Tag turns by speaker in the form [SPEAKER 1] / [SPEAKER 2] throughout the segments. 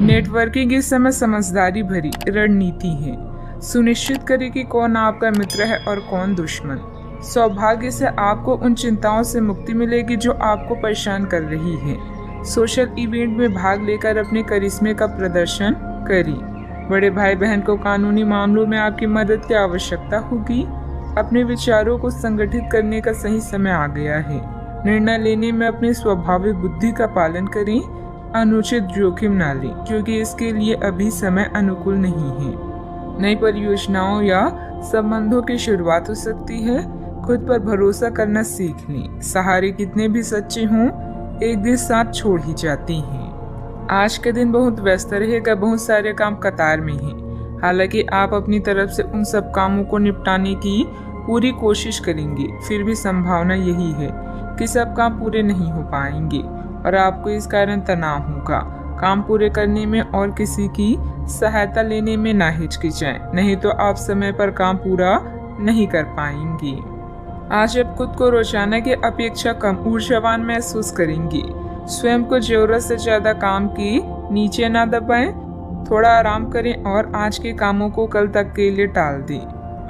[SPEAKER 1] Networking इस समय समझदारी भरी रणनीति है। सुनिश्चित करें कि कौन आपका मित्र है और कौन दुश्मन। सौभाग्य से आपको उन चिंताओं से मुक्ति मिलेगी जो आपको परेशान कर रही है। सोशल इवेंट में भाग लेकर अपने करिश्मे का प्रदर्शन करें। बड़े भाई बहन को कानूनी मामलों में आपकी मदद की आवश्यकता होगी। अपने विचारों को संगठित करने का सही समय आ गया है। निर्णय लेने में अपनी स्वाभाविक बुद्धि का पालन करें। अनुचित जोखिम न लें क्योंकि इसके लिए अभी समय अनुकूल नहीं है। नई परियोजनाओं या संबंधों की शुरुआत हो सकती है। खुद पर भरोसा करना सीख लें। सहारे कितने भी सच्चे हों, एक दिन साथ छोड़ ही जाती हैं। आज के दिन बहुत व्यस्त रहेगा। बहुत सारे काम कतार में हैं। हालांकि आप अपनी तरफ से उन सब कामों को निपटाने की पूरी कोशिश करेंगे, फिर भी संभावना यही है कि सब काम पूरे नहीं हो पाएंगे और आपको इस कारण तनाव होगा। काम पूरे करने में और किसी की सहायता लेने में ना हिचकिचाएं, नहीं तो आप समय पर काम पूरा नहीं कर पाएंगे। आज आप खुद को रोजाना की अपेक्षा कम ऊर्जावान महसूस करेंगे। स्वयं को जरूरत से ज्यादा काम की नीचे ना दबाएं। थोड़ा आराम करें और आज के कामों को कल तक के लिए टाल दें।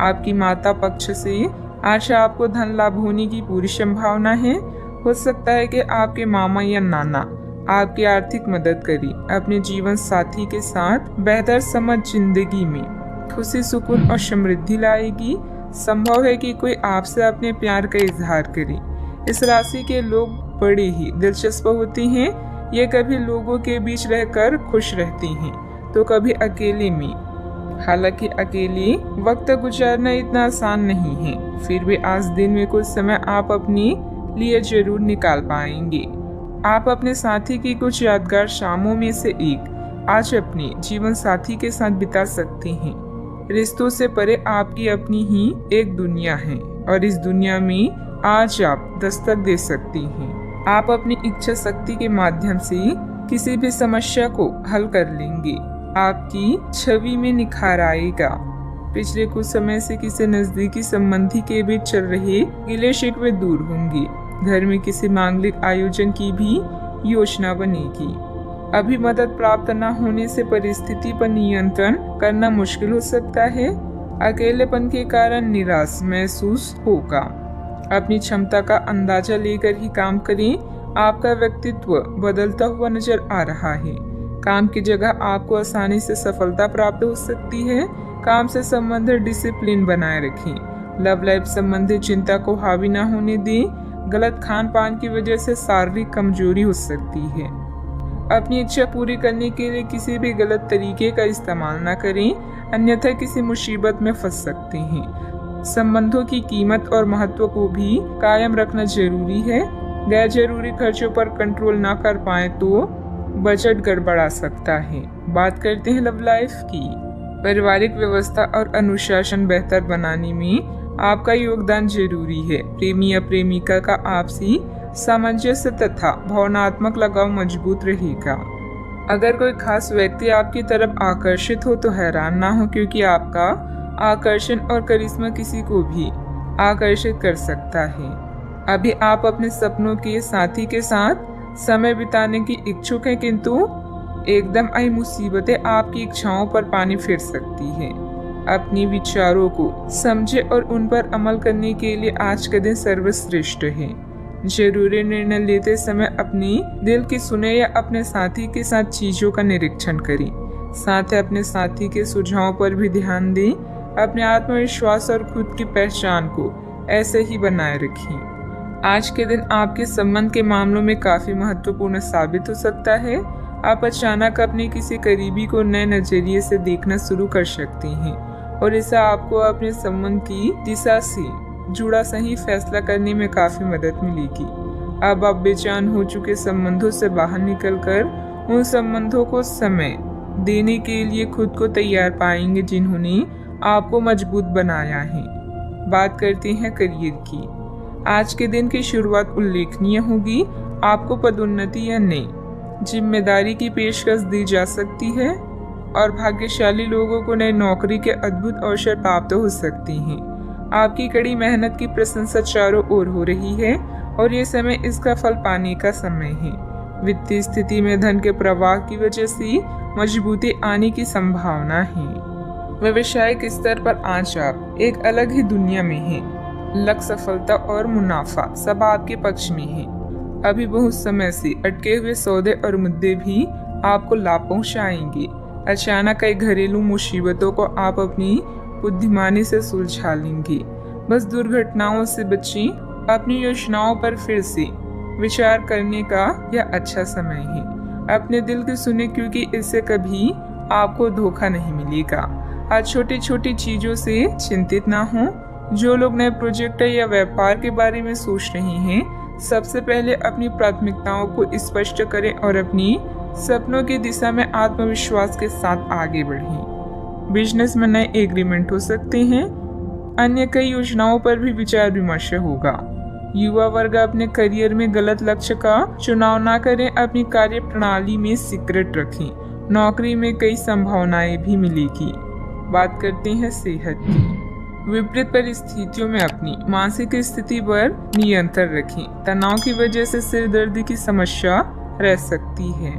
[SPEAKER 1] आपकी माता पक्ष से आज आपको धन लाभ होने की पूरी संभावना है। हो सकता है कि आपके मामा या नाना आपकी आर्थिक मदद करें। अपने जीवन साथी के साथ बेहतर समझ जिंदगी में खुशी, सुकून और समृद्धि लाएगी। संभव है कि कोई आपसे अपने प्यार का इजहार करे। इस राशि के लोग बड़े ही दिलचस्प होते हैं। ये कभी लोगों के बीच रहकर खुश रहते हैं तो कभी अकेले में। हालांकि अकेले वक्त गुजारना इतना आसान नहीं है, फिर भी आज दिन में कुछ समय आप अपने लिए जरूर निकाल पाएंगे। आप अपने साथी की कुछ यादगार शामों में से एक आज अपने जीवन साथी के साथ बिता सकते हैं। रिश्तों से परे आपकी अपनी ही एक दुनिया है और इस दुनिया में आज आप दस्तक दे सकती हैं। आप अपनी इच्छा शक्ति के माध्यम से किसी भी समस्या को हल कर लेंगे। आपकी छवि में निखार आएगा। पिछले कुछ समय से किसी नजदीकी संबंधी के बीच चल रहे गिले शिकवे दूर होंगे। घर में किसी मांगलिक आयोजन की भी योजना बनेगी। अभी मदद प्राप्त न होने से परिस्थिति पर नियंत्रण करना मुश्किल हो सकता है। अकेलेपन के कारण निराश महसूस होगा। अपनी क्षमता का अंदाजा लेकर ही काम करें। आपका व्यक्तित्व बदलता हुआ नजर आ रहा है। काम की जगह आपको आसानी से सफलता प्राप्त हो सकती है। काम से संबंधित डिसिप्लिन बनाए रखें। लव लाइफ संबंधित चिंता को हावी न होने दें। गलत खान पान की वजह से शारीरिक कमजोरी हो सकती है। अपनी इच्छा पूरी करने के लिए किसी भी गलत तरीके का इस्तेमाल न करें, अन्यथा किसी मुसीबत में फंस सकते हैं। संबंधों की कीमत और महत्व को भी कायम रखना जरूरी है। गैर जरूरी खर्चों पर कंट्रोल ना कर पाए तो बजट गड़बड़ा सकता है। बात करते हैं लव लाइफ की। पारिवारिक व्यवस्था और अनुशासन बेहतर बनाने में आपका योगदान जरूरी है। प्रेमी या प्रेमिका का आपसी सामंजस्य तथा भावनात्मक लगाव मजबूत रहेगा। अगर कोई खास व्यक्ति आपकी तरफ आकर्षित हो तो हैरान ना हो, क्योंकि आपका आकर्षण और करिश्मा किसी को भी आकर्षित कर सकता है। अभी आप अपने सपनों के साथी के साथ समय बिताने की इच्छुक हैं, किंतु एकदम आई मुसीबतें आपकी इच्छाओं पर पानी फेर सकती है। अपने विचारों को समझे और उन पर अमल करने के लिए आज का दिन सर्वश्रेष्ठ है। जरूरी निर्णय लेते समय अपने दिल की सुने या अपने साथी के साथ चीजों का निरीक्षण करें। साथ ही अपने साथी के सुझावों पर भी ध्यान दें। अपने आत्मविश्वास और खुद की पहचान को ऐसे ही बनाए रखें। आज के दिन आपके संबंध के मामलों में काफी महत्वपूर्ण साबित हो सकता है। आप अचानक अपने किसी करीबी को नए नजरिए से देखना शुरू कर सकते हैं और इससे आपको अपने संबंध की दिशा से जुड़ा सही फैसला करने में काफी मदद मिलेगी। अब आप बेचैन हो चुके संबंधों से बाहर निकलकर उन संबंधों को समय देने के लिए खुद को तैयार पाएंगे जिन्होंने आपको मजबूत बनाया है। बात करते हैं करियर की। आज के दिन की शुरुआत उल्लेखनीय होगी। आपको पदोन्नति या नई जिम्मेदारी की पेशकश दी जा सकती है और भाग्यशाली लोगों को नई नौकरी के अद्भुत अवसर प्राप्त हो सकते हैं। आपकी कड़ी मेहनत की प्रशंसा चारों ओर हो रही है और ये समय इसका फल पाने का समय है। वित्तीय स्थिति में धन के प्रवाह की वजह से मजबूती आने की संभावना है। व्यवसायिक स्तर पर आज आप एक अलग ही दुनिया में हैं। लक्ष्य, सफलता और मुनाफा सब आपके पक्ष में है। अभी बहुत समय से अटके हुए सौदे और मुद्दे भी आपको लाभ पहुंचाएंगे। अचानक कई घरेलू मुसीबतों को आप अपनी बुद्धिमानी से सुलझा लेंगे। बस दुर्घटनाओं से बचें। अपनी योजनाओं पर फिर से विचार करने का यह अच्छा समय है। अपने दिल की सुने, क्योंकि इससे कभी आपको धोखा नहीं मिलेगा। आज छोटी छोटी चीजों से चिंतित ना हो। जो लोग नए प्रोजेक्ट या व्यापार के बारे में सोच रहे हैं, सबसे पहले अपनी प्राथमिकताओं को स्पष्ट करें और अपनी सपनों की दिशा में आत्मविश्वास के साथ आगे बढ़ें। बिजनेस में नए एग्रीमेंट हो सकते हैं। अन्य कई योजनाओं पर भी विचार विमर्श होगा। युवा वर्ग अपने करियर में गलत लक्ष्य का चुनाव ना करें। अपनी कार्य प्रणाली में सीक्रेट रखें। नौकरी में कई संभावनाएं भी मिलेगी। बात करते हैं सेहत की। विपरीत परिस्थितियों में अपनी मानसिक स्थिति पर नियंत्रण रखें। तनाव की वजह से सिर दर्द की समस्या रह सकती है।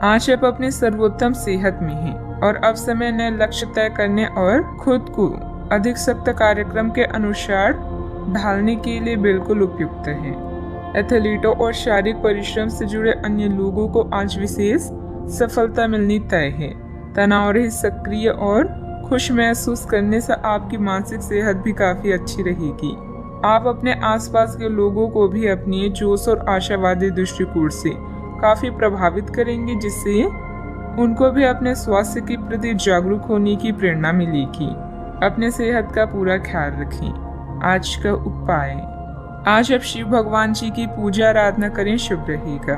[SPEAKER 1] आज आप अपने सर्वोत्तम सेहत में हैं और अब समय नए लक्ष्य तय करने और खुद को अधिक सख्त कार्यक्रम के अनुसार ढालने के लिए बिल्कुल उपयुक्त है। एथलीटों और शारीरिक परिश्रम से जुड़े अन्य लोगों को आज विशेष सफलता मिलनी तय है। तनाव रहित, सक्रिय और खुश महसूस करने से आपकी मानसिक सेहत भी काफी अच्छी रहेगी। आप अपने आसपास के लोगों को भी अपने जोश और आशावादी दृष्टिकोण से काफी प्रभावित करेंगे, जिससे उनको भी अपने स्वास्थ्य के प्रति जागरूक होने की प्रेरणा मिलेगी। अपने सेहत का पूरा ख्याल रखें। आज का उपाय, आज आप शिव भगवान जी की पूजा आराधना करें, शुभ रहेगा।